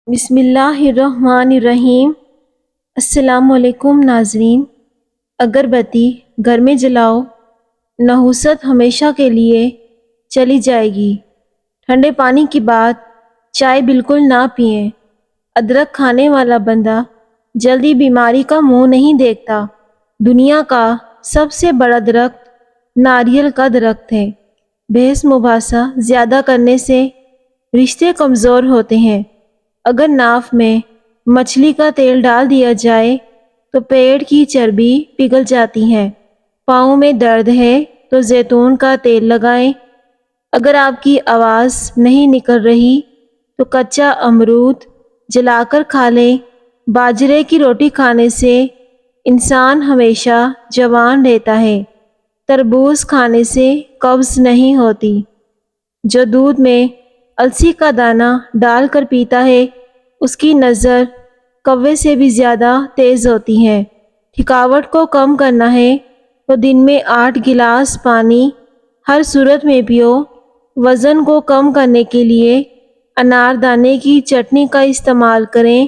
بسم اللہ الرحمن الرحیم۔ السلام علیکم ناظرین۔ اگربتی گھر میں جلاؤ، نحوست ہمیشہ کے لیے چلی جائے گی۔ ٹھنڈے پانی کی بات چائے بالکل نہ پئیں۔ ادرک کھانے والا بندہ جلدی بیماری کا منہ نہیں دیکھتا۔ دنیا کا سب سے بڑا درخت ناریل کا درخت ہے۔ بحث مباحثہ زیادہ کرنے سے رشتے کمزور ہوتے ہیں۔ اگر ناف میں مچھلی کا تیل ڈال دیا جائے تو پیٹ کی چربی پگھل جاتی ہے۔ پاؤں میں درد ہے تو زیتون کا تیل لگائیں۔ اگر آپ کی آواز نہیں نکل رہی تو کچا امرود جلا کر کھا لیں۔ باجرے کی روٹی کھانے سے انسان ہمیشہ جوان رہتا ہے۔ تربوز کھانے سے قبض نہیں ہوتی۔ جو دودھ میں السی کا دانہ ڈال کر پیتا ہے اس کی نظر کوے سے بھی زیادہ تیز ہوتی ہے۔ تھکاوٹ کو کم کرنا ہے تو دن میں 8 گلاس پانی ہر صورت میں پیو۔ وزن کو کم کرنے کے لیے انار دانے کی چٹنی کا استعمال کریں۔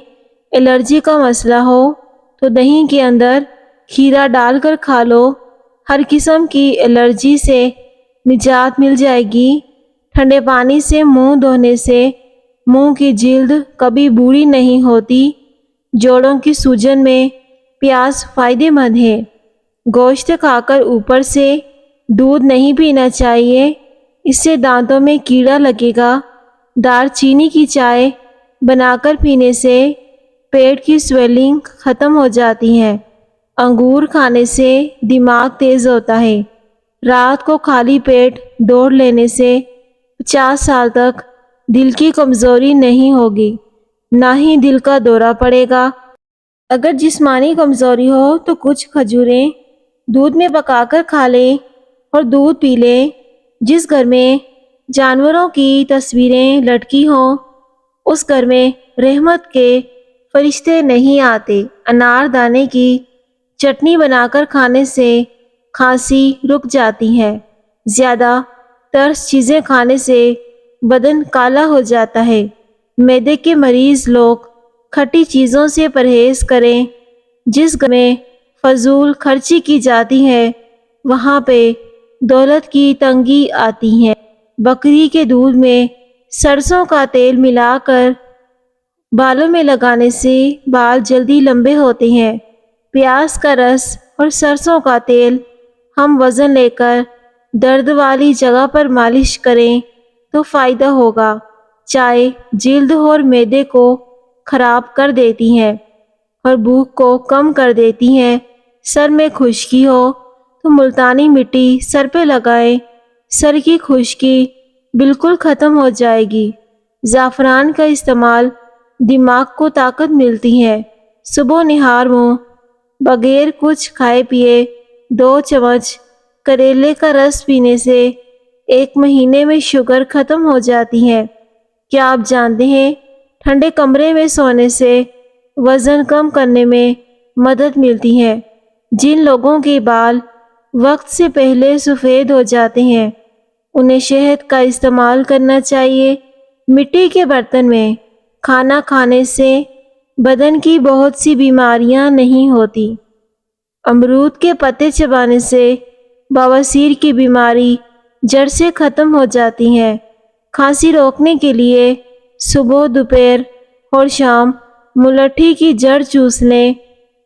الرجی کا مسئلہ ہو تو دہی کے اندر کھیرا ڈال کر کھا لو۔ ہر قسم کی الرجی سے نجات مل جائے گی۔ ٹھنڈے پانی سے منہ دھونے سے منہ کی جلد کبھی بوڑھی نہیں ہوتی۔ جوڑوں کی سوجن میں پیاز فائدہ مند ہے۔ گوشت کھا کر اوپر سے دودھ نہیں پینا چاہیے، اس سے دانتوں میں کیڑا لگے گا۔ دار چینی کی چائے بنا کر پینے سے پیٹ کی سویلنگ ختم ہو جاتی ہے۔ انگور کھانے سے دماغ تیز ہوتا ہے۔ رات کو خالی پیٹ دوڑ لینے سے 50 سال تک دل کی کمزوری نہیں ہوگی، نہ ہی دل کا دورہ پڑے گا۔ اگر جسمانی کمزوری ہو تو کچھ کھجوریں دودھ میں پکا کر کھا لیں اور دودھ پی لیں۔ جس گھر میں جانوروں کی تصویریں لٹکی ہوں اس گھر میں رحمت کے فرشتے نہیں آتے۔ انار دانے کی چٹنی بنا کر کھانے سے کھانسی رک جاتی ہے۔ زیادہ ترش چیزیں کھانے سے بدن کالا ہو جاتا ہے۔ معدے کے مریض لوگ کھٹی چیزوں سے پرہیز کریں۔ جس گھر میں فضول خرچی کی جاتی ہے وہاں پہ دولت کی تنگی آتی ہے۔ بکری کے دودھ میں سرسوں کا تیل ملا کر بالوں میں لگانے سے بال جلدی لمبے ہوتے ہیں۔ پیاز کا رس اور سرسوں کا تیل ہم وزن لے کر درد والی جگہ پر مالش کریں تو فائدہ ہوگا۔ چائے جلد اور معدے کو خراب کر دیتی ہے اور بھوک کو کم کر دیتی ہے۔ سر میں خشکی ہو تو ملتانی مٹی سر پہ لگائیں، سر کی خشکی بالکل ختم ہو جائے گی۔ زعفران کا استعمال دماغ کو طاقت ملتی ہے۔ صبح نہار منہ بغیر کچھ کھائے پیے 2 چمچ کریلے کا رس پینے سے 1 مہینے میں شوگر ختم ہو جاتی ہے۔ کیا آپ جانتے ہیں ٹھنڈے کمرے میں سونے سے وزن کم کرنے میں مدد ملتی ہے؟ جن لوگوں کے بال وقت سے پہلے سفید ہو جاتے ہیں انہیں شہد کا استعمال کرنا چاہیے۔ مٹی کے برتن میں کھانا کھانے سے بدن کی بہت سی بیماریاں نہیں ہوتی۔ امرود کے پتے چبانے سے بواسیر کی بیماری جڑ سے ختم ہو جاتی ہے۔ کھانسی روکنے کے لیے صبح، دوپہر اور شام ملٹھی کی جڑ چوس لیں۔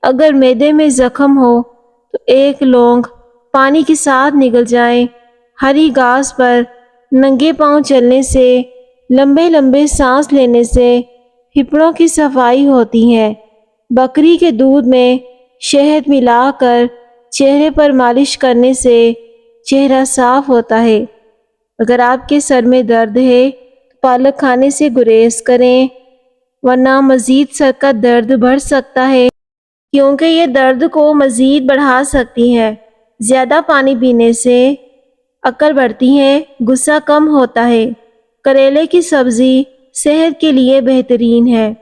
اگر معدے میں زخم ہو تو 1 لونگ پانی کے ساتھ نگل جائیں۔ ہری گھاس پر ننگے پاؤں چلنے سے، لمبے لمبے سانس لینے سے پھیپھڑوں کی صفائی ہوتی ہے۔ بکری کے دودھ میں شہد ملا کر چہرے پر مالش کرنے سے چہرہ صاف ہوتا ہے۔ اگر آپ کے سر میں درد ہے تو پالک کھانے سے گریز کریں، ورنہ مزید سر کا درد بڑھ سکتا ہے کیونکہ یہ درد کو مزید بڑھا سکتی ہے۔ زیادہ پانی پینے سے عقل بڑھتی ہے، غصہ کم ہوتا ہے۔ کریلے کی سبزی صحت کے لیے بہترین ہے۔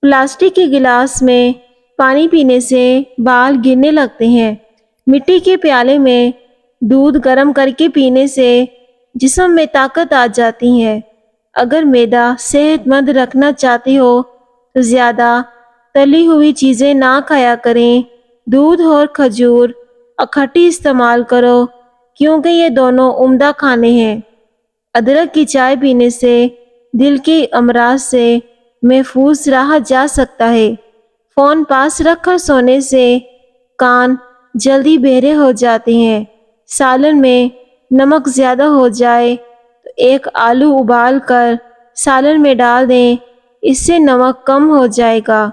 پلاسٹک کے گلاس میں پانی پینے سے بال گرنے لگتے ہیں۔ مٹی کے پیالے میں دودھ گرم کر کے پینے سے جسم میں طاقت آ جاتی ہے۔ اگر معدہ صحت مند رکھنا چاہتے ہو تو زیادہ تلی ہوئی چیزیں نہ کھایا کریں۔ دودھ اور کھجور اکٹھی استعمال کرو کیونکہ یہ دونوں عمدہ کھانے ہیں۔ ادرک کی چائے پینے سے دل کے امراض سے محفوظ رہا جا سکتا ہے۔ فون پاس رکھ کر سونے سے کان جلدی بہرے ہو جاتے ہیں۔ سالن میں نمک زیادہ ہو جائے تو ایک آلو ابال کر سالن میں ڈال دیں، اس سے نمک کم ہو جائے گا۔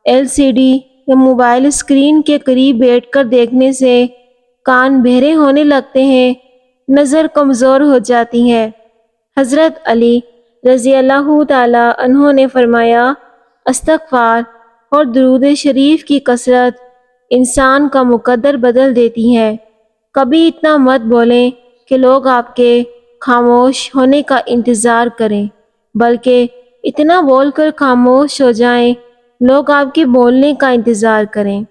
LCD یا موبائل اسکرین کے قریب بیٹھ کر دیکھنے سے کان بہرے ہونے لگتے ہیں، نظر کمزور ہو جاتی ہے۔ حضرت علی رضی اللہ تعالی عنہ نے فرمایا، استغفار اور درود شریف کی کثرت انسان کا مقدر بدل دیتی ہے۔ کبھی اتنا مت بولیں کہ لوگ آپ کے خاموش ہونے کا انتظار کریں، بلکہ اتنا بول کر خاموش ہو جائیں لوگ آپ کے بولنے کا انتظار کریں۔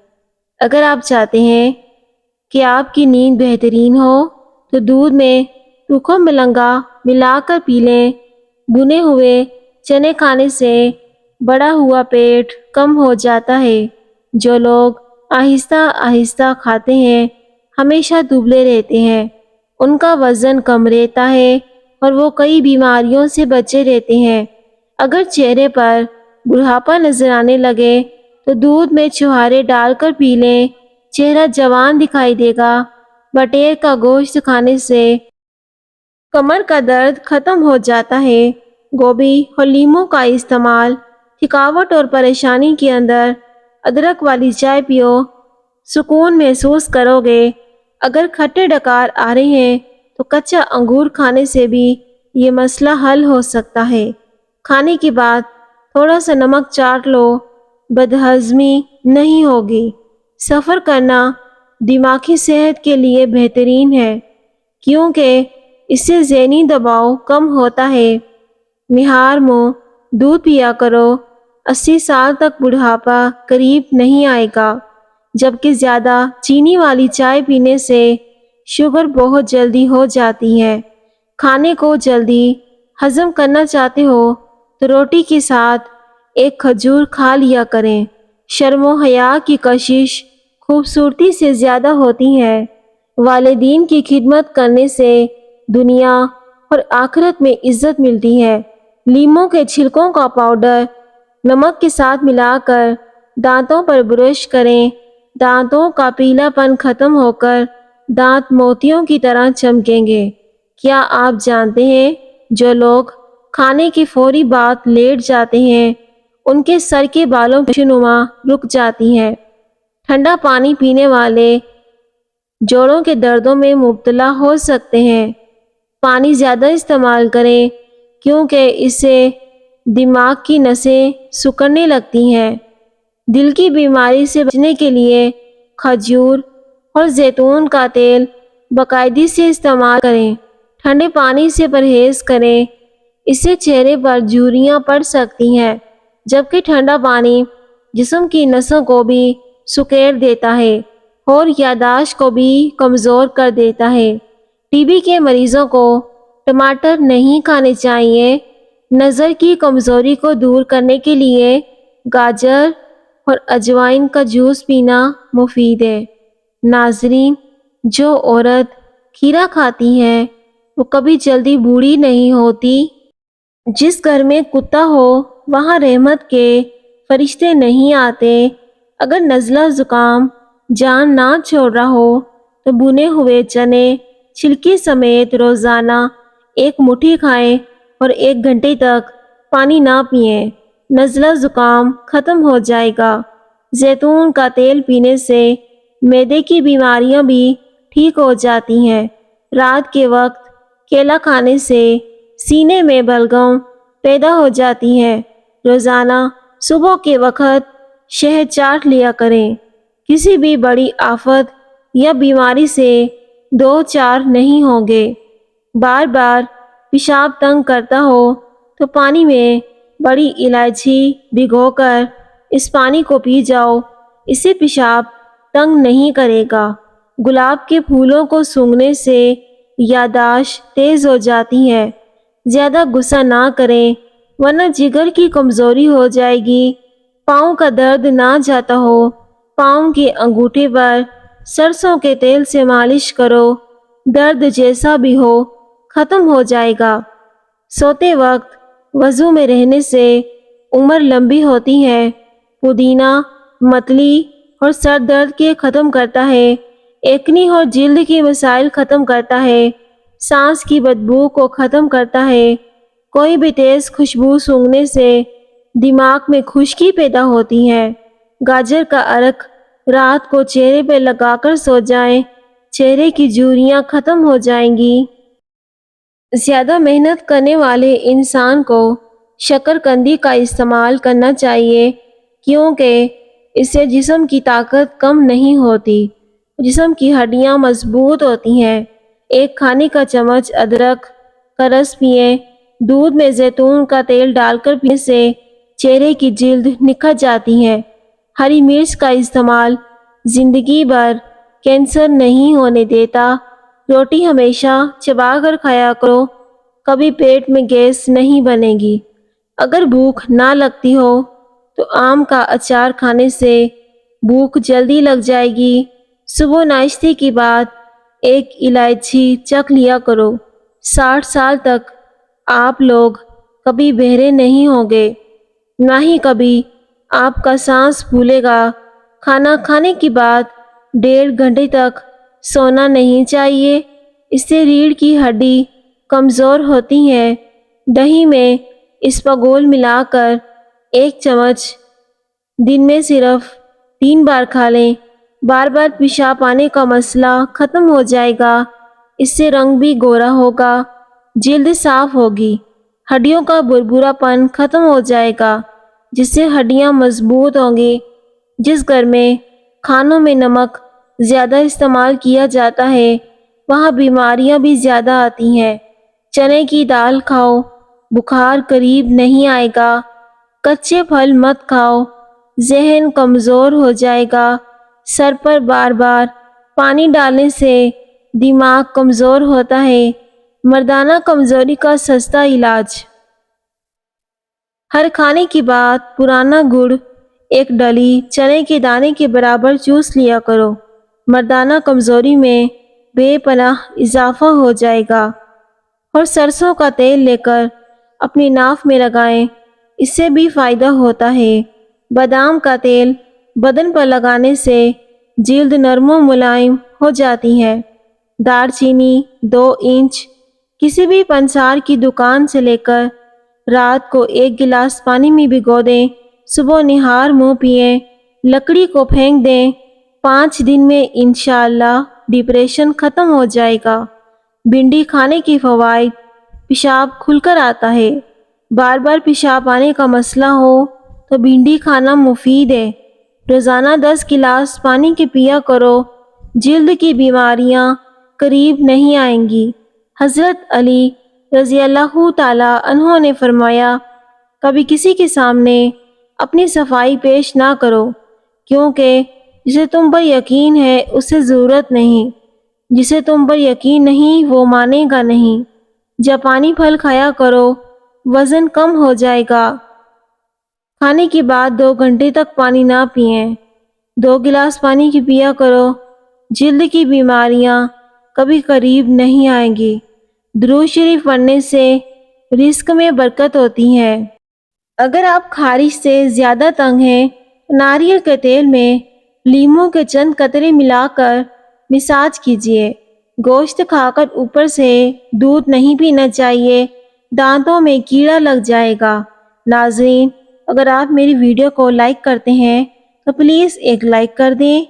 اگر آپ چاہتے ہیں کہ آپ کی نیند بہترین ہو تو دودھ میں ٹوکھا ملنگا ملا کر پی لیں۔ بھنے ہوئے چنے کھانے سے بڑا ہوا پیٹ کم ہو جاتا ہے۔ جو لوگ آہستہ آہستہ کھاتے ہیں ہمیشہ دبلے رہتے ہیں، ان کا وزن کم رہتا ہے اور وہ کئی بیماریوں سے بچے رہتے ہیں۔ اگر چہرے پر بڑھاپا نظر آنے لگے تو دودھ میں چھوہارے ڈال کر پی لیں، چہرہ جوان دکھائی دے گا۔ بٹیر کا گوشت کھانے سے کمر کا درد ختم ہو جاتا ہے۔ گوبھی اور لیموں کا استعمال تھکاوٹ اور پریشانی کے اندر ادرک والی چائے پیو، سکون محسوس کرو گے۔ اگر کھٹے ڈکار آ رہے ہیں تو کچا انگور کھانے سے بھی یہ مسئلہ حل ہو سکتا ہے۔ کھانے کے بعد تھوڑا سا نمک چاٹ لو، بدہضمی نہیں ہوگی۔ سفر کرنا دماغی صحت کے لیے بہترین ہے کیونکہ اس سے ذہنی دباؤ کم ہوتا ہے۔ نہار منہ دودھ پیا کرو، 80 سال تک بڑھاپا قریب نہیں آئے گا، جبکہ زیادہ چینی والی چائے پینے سے شوگر بہت جلدی ہو جاتی ہے۔ کھانے کو جلدی ہضم کرنا چاہتے ہو تو روٹی کے ساتھ ایک کھجور کھا لیا کریں۔ شرم و حیا کی کشش خوبصورتی سے زیادہ ہوتی ہے۔ والدین کی خدمت کرنے سے دنیا اور آخرت میں عزت ملتی ہے۔ لیموں کے چھلکوں کا پاؤڈر نمک کے ساتھ ملا کر دانتوں پر برش کریں، دانتوں کا پیلا پن ختم ہو کر دانت موتیوں کی طرح چمکیں گے۔ کیا آپ جانتے ہیں جو لوگ کھانے کے فوری بعد لیٹ جاتے ہیں ان کے سر کے بالوں کی نما رک جاتی ہے۔ ٹھنڈا پانی پینے والے جوڑوں کے دردوں میں مبتلا ہو سکتے ہیں۔ پانی زیادہ استعمال کریں کیونکہ اس سے دماغ کی نسیں سکڑنے لگتی ہیں۔ دل کی بیماری سے بچنے کے لیے کھجور اور زیتون کا تیل باقاعدگی سے استعمال کریں۔ ٹھنڈے پانی سے پرہیز کریں، اس سے چہرے پر جھریاں پڑ سکتی ہیں، جبکہ ٹھنڈا پانی جسم کی نسوں کو بھی سکیڑ دیتا ہے اور یادداشت کو بھی کمزور کر دیتا ہے۔ TB کے مریضوں کو ٹماٹر نہیں کھانے چاہیے۔ نظر کی کمزوری کو دور کرنے کے لیے گاجر اور اجوائن کا جوس پینا مفید ہے۔ ناظرین، جو عورت کھیرا کھاتی ہے وہ کبھی جلدی بوڑھی نہیں ہوتی۔ جس گھر میں کتا ہو وہاں رحمت کے فرشتے نہیں آتے۔ اگر نزلہ زکام جان نہ چھوڑ رہا ہو تو بھنے ہوئے چنے چھلکے سمیت روزانہ ایک مٹھی کھائیں اور 1 گھنٹے تک پانی نہ پئیں، نزلہ زکام ختم ہو جائے گا۔ زیتون کا تیل پینے سے معدے کی بیماریاں بھی ٹھیک ہو جاتی ہیں۔ رات کے وقت کیلا کھانے سے سینے میں بلغم پیدا ہو جاتی ہے۔ روزانہ صبح کے وقت شہد چاٹ لیا کریں۔ کسی بھی بڑی آفت یا بیماری سے 2 4 نہیں ہوں گے۔ بار بار پیشاب تنگ کرتا ہو تو پانی میں بڑی الائچی بھگو کر اس پانی کو پی جاؤ، اس سے پیشاب تنگ نہیں کرے گا۔ گلاب کے پھولوں کو سونگھنے سے یادداشت تیز ہو جاتی ہے۔ زیادہ غصہ نہ کریں ورنہ جگر کی کمزوری ہو جائے گی پاؤں کا درد نہ جاتا ہو، پاؤں کے انگوٹھے پر سرسوں کے تیل سے مالش کرو، درد جیسا بھی ہو ختم ہو جائے گا۔ سوتے وقت وضو میں رہنے سے عمر لمبی ہوتی ہے۔ پودینہ متلی اور سر درد کے ختم کرتا ہے، ایکنی اور جلد کی مسائل ختم کرتا ہے، سانس کی بدبو کو ختم کرتا ہے۔ کوئی بھی تیز خوشبو سونگھنے سے دماغ میں خشکی پیدا ہوتی ہے۔ گاجر کا عرق رات کو چہرے پہ لگا کر سو جائیں، چہرے کی جھریاں ختم ہو جائیں گی۔ زیادہ محنت کرنے والے انسان کو شکرقندی کا استعمال کرنا چاہیے، کیونکہ اس سے جسم کی طاقت کم نہیں ہوتی، جسم کی ہڈیاں مضبوط ہوتی ہیں۔ ایک کھانے کا چمچ ادرک کا رس پئیں۔ دودھ میں زیتون کا تیل ڈال کر پینے سے چہرے کی جلد نکھر جاتی ہے۔ ہری مرچ کا استعمال زندگی بھر کینسر نہیں ہونے دیتا۔ روٹی ہمیشہ چبا کر کھایا کرو، کبھی پیٹ میں گیس نہیں بنے گی۔ اگر بھوک نہ لگتی ہو تو آم کا اچار کھانے سے بھوک جلدی لگ جائے گی۔ صبح ناشتے کے بعد ایک الائچی چکھ لیا کرو۔ 60 سال تک آپ لوگ کبھی بہرے نہیں ہوں گے، نہ ہی کبھی آپ کا سانس پھولے گا۔ کھانا کھانے کے بعد 1.5 گھنٹے تک سونا نہیں چاہیے، اس سے ریڑھ کی ہڈی کمزور ہوتی ہے۔ دہی میں اسپاغول ملا کر 1 چمچ دن میں صرف 3 بار کھا لیں، بار بار پیشاب آنے کا مسئلہ ختم ہو جائے گا۔ اس سے رنگ بھی گورا ہوگا، جلد صاف ہوگی، ہڈیوں کا بربرا پن ختم ہو جائے گا، جس سے ہڈیاں مضبوط ہوں گی۔ جس گھر میں کھانوں میں نمک زیادہ استعمال کیا جاتا ہے وہاں بیماریاں بھی زیادہ آتی ہیں۔ چنے کی دال کھاؤ، بخار قریب نہیں آئے گا۔ کچے پھل مت کھاؤ، ذہن کمزور ہو جائے گا۔ سر پر بار بار پانی ڈالنے سے دماغ کمزور ہوتا ہے۔ مردانہ کمزوری کا سستا علاج۔ ہر کھانے کے بعد پرانا گڑ 1 ڈلی چنے کے دانے کے برابر چوس لیا کرو، مردانہ کمزوری میں بے پناہ اضافہ ہو جائے گا۔ اور سرسوں کا تیل لے کر اپنی ناف میں لگائیں، اس سے بھی فائدہ ہوتا ہے۔ بادام کا تیل بدن پر لگانے سے جلد نرم و ملائم ہو جاتی ہے۔ دار چینی 2 انچ کسی بھی پنسار کی دکان سے لے کر رات کو 1 گلاس پانی میں بھگو دیں، صبح نہار منہ پئیں، لکڑی کو پھینک دیں۔ 5 دن میں انشاءاللہ ڈپریشن ختم ہو جائے گا۔ بھنڈی کھانے کے فوائد: پیشاب کھل کر آتا ہے۔ بار بار پیشاب آنے کا مسئلہ ہو تو بھنڈی کھانا مفید ہے۔ روزانہ 10 گلاس پانی کے پیا کرو، جلد کی بیماریاں قریب نہیں آئیں گی۔ حضرت علی رضی اللہ تعالیٰ عنہ نے فرمایا، کبھی کسی کے سامنے اپنی صفائی پیش نہ کرو، کیونکہ جسے تم پر یقین ہے اسے ضرورت نہیں، جسے تم پر یقین نہیں وہ مانے گا نہیں۔ جاپانی پھل کھایا کرو، وزن کم ہو جائے گا۔ کھانے کے بعد 2 گھنٹے تک پانی نہ پئیں، 2 گلاس پانی کی پیا کرو، جلد کی بیماریاں کبھی قریب نہیں آئیں گی۔ درود شریف پڑھنے سے رزق میں برکت ہوتی ہے۔ اگر آپ خارش سے زیادہ تنگ ہیں، ناریل کے تیل میں لیموں کے چند قطرے ملا کر مساج کیجیے۔ گوشت کھا کر اوپر سے دودھ نہیں پینا چاہیے، دانتوں میں کیڑا لگ جائے گا۔ ناظرین، اگر آپ میری ویڈیو کو لائک کرتے ہیں تو پلیز ایک لائک کر دیں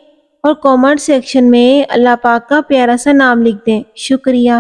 اور کامنٹ سیکشن میں اللہ پاک کا پیارا سا نام لکھ دیں۔ شکریہ۔